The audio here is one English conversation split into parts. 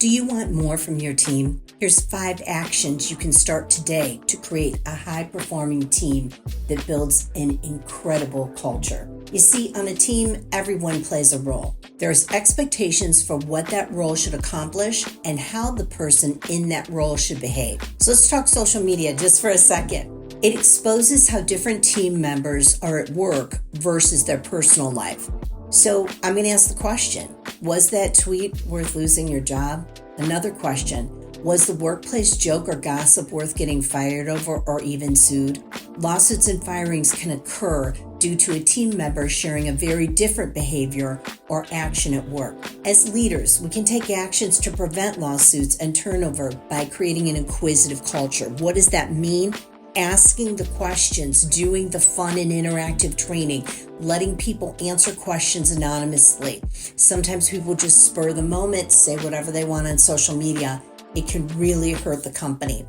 Do you want more from your team? Here's 5 actions you can start today to create a high-performing team that builds an incredible culture. You see, on a team, everyone plays a role. There's expectations for what that role should accomplish and how the person in that role should behave. So let's talk social media just for a second. It exposes how different team members are at work versus their personal life. So I'm going to ask the question, was that tweet worth losing your job? Another question, was the workplace joke or gossip worth getting fired over or even sued? Lawsuits and firings can occur due to a team member sharing a very different behavior or action at work. As leaders, we can take actions to prevent lawsuits and turnover by creating an inquisitive culture. What does that mean? Asking the questions, doing the fun and interactive training, letting people answer questions anonymously. Sometimes people just spur the moment, say whatever they want on social media. It can really hurt the company.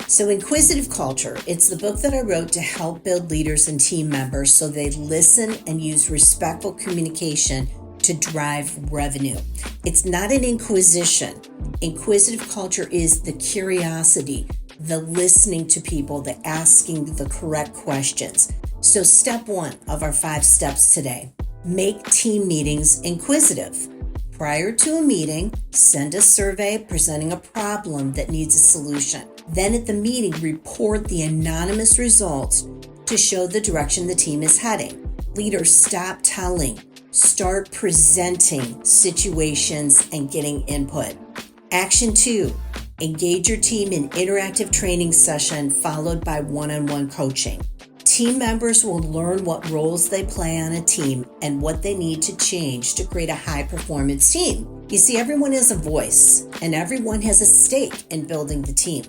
So Inquisitive Culture, it's the book that I wrote to help build leaders and team members so they listen and use respectful communication to drive revenue. It's not an inquisition. Inquisitive culture is the curiosity, the listening to people, the asking the correct questions. So step 1 of our 5 steps today, make team meetings inquisitive. Prior to a meeting, send a survey presenting a problem that needs a solution. Then at the meeting, report the anonymous results to show the direction the team is heading. Leaders, stop telling. Start presenting situations and getting input. Action 2, engage your team in interactive training session followed by one-on-one coaching. Team members will learn what roles they play on a team and what they need to change to create a high-performance team. You see, everyone has a voice and everyone has a stake in building the team.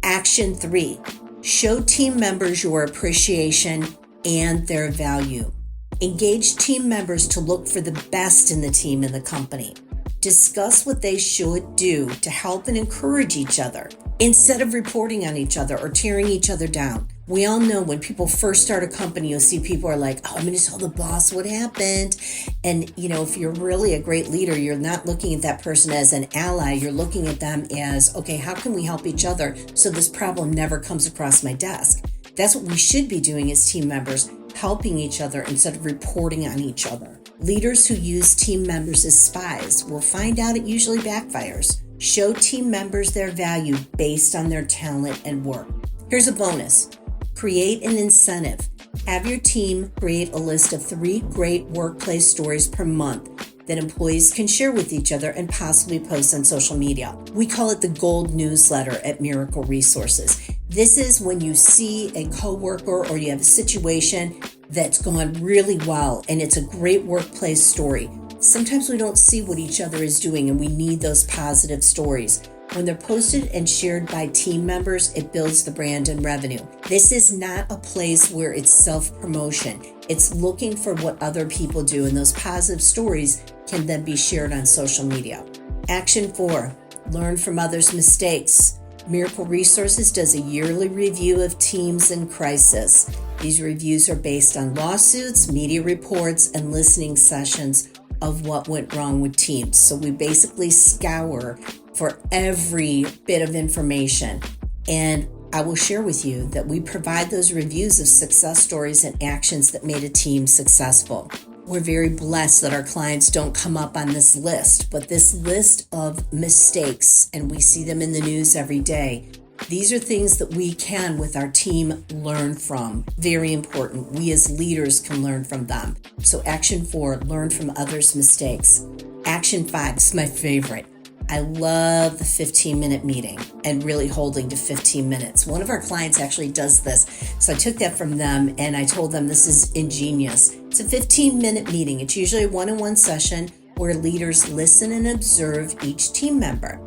Action 3, show team members your appreciation and their value. Engage team members to look for the best in the team and the company. Discuss what they should do to help and encourage each other instead of reporting on each other or tearing each other down. We all know when people first start a company, you'll see people are like, I'm going to tell the boss what happened. And, if you're really a great leader, you're not looking at that person as an ally. You're looking at them as, okay, how can we help each other so this problem never comes across my desk? That's what we should be doing as team members, helping each other instead of reporting on each other. Leaders who use team members as spies will find out it usually backfires. Show team members their value based on their talent and work. Here's a bonus. Create an incentive. Have your team create a list of 3 great workplace stories per month that employees can share with each other and possibly post on social media. We call it the Gold Newsletter at Miracle Resources. This is when you see a coworker or you have a situation that's gone really well and it's a great workplace story. Sometimes we don't see what each other is doing and we need those positive stories. When they're posted and shared by team members, it builds the brand and revenue. This is not a place where it's self-promotion. It's looking for what other people do, and those positive stories can then be shared on social media. Action 4, learn from others' mistakes. Miracle Resources does a yearly review of teams in crisis. These reviews are based on lawsuits, media reports, and listening sessions of what went wrong with teams. So we basically scour for every bit of information. And I will share with you that we provide those reviews of success stories and actions that made a team successful. We're very blessed that our clients don't come up on this list, but this list of mistakes, and we see them in the news every day, these are things that we can, with our team, learn from. Very important. We as leaders can learn from them. So action 4, learn from others' mistakes. Action 5, this is my favorite. I love the 15-minute meeting and really holding to 15 minutes. One of our clients actually does this. So I took that from them and I told them this is ingenious. It's a 15-minute meeting. It's usually a one-on-one session where leaders listen and observe each team member.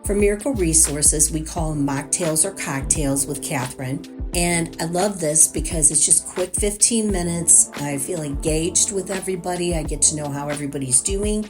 For Miracle Resources, we call them mocktails or cocktails with Catherine. And I love this because it's just quick 15 minutes. I feel engaged with everybody. I get to know how everybody's doing.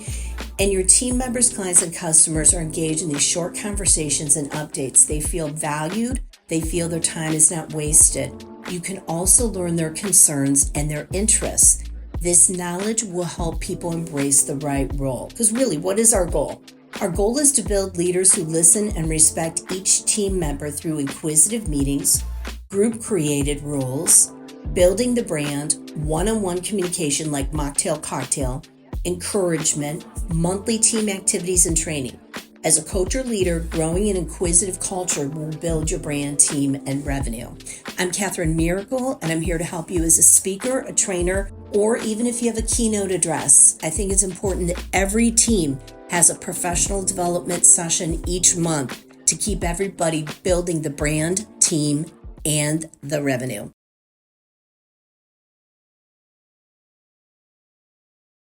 And your team members, clients, and customers are engaged in these short conversations and updates. They feel valued. They feel their time is not wasted. You can also learn their concerns and their interests. This knowledge will help people embrace the right role. Because really, what is our goal? Our goal is to build leaders who listen and respect each team member through inquisitive meetings, group-created rules, building the brand, one-on-one communication like mocktail cocktail, encouragement, monthly team activities, and training. As a coach or leader, growing an inquisitive culture will build your brand, team, and revenue. I'm Catherine Miracle, and I'm here to help you as a speaker, a trainer, or even if you have a keynote address. I think it's important that every team has a professional development session each month to keep everybody building the brand, team, and the revenue.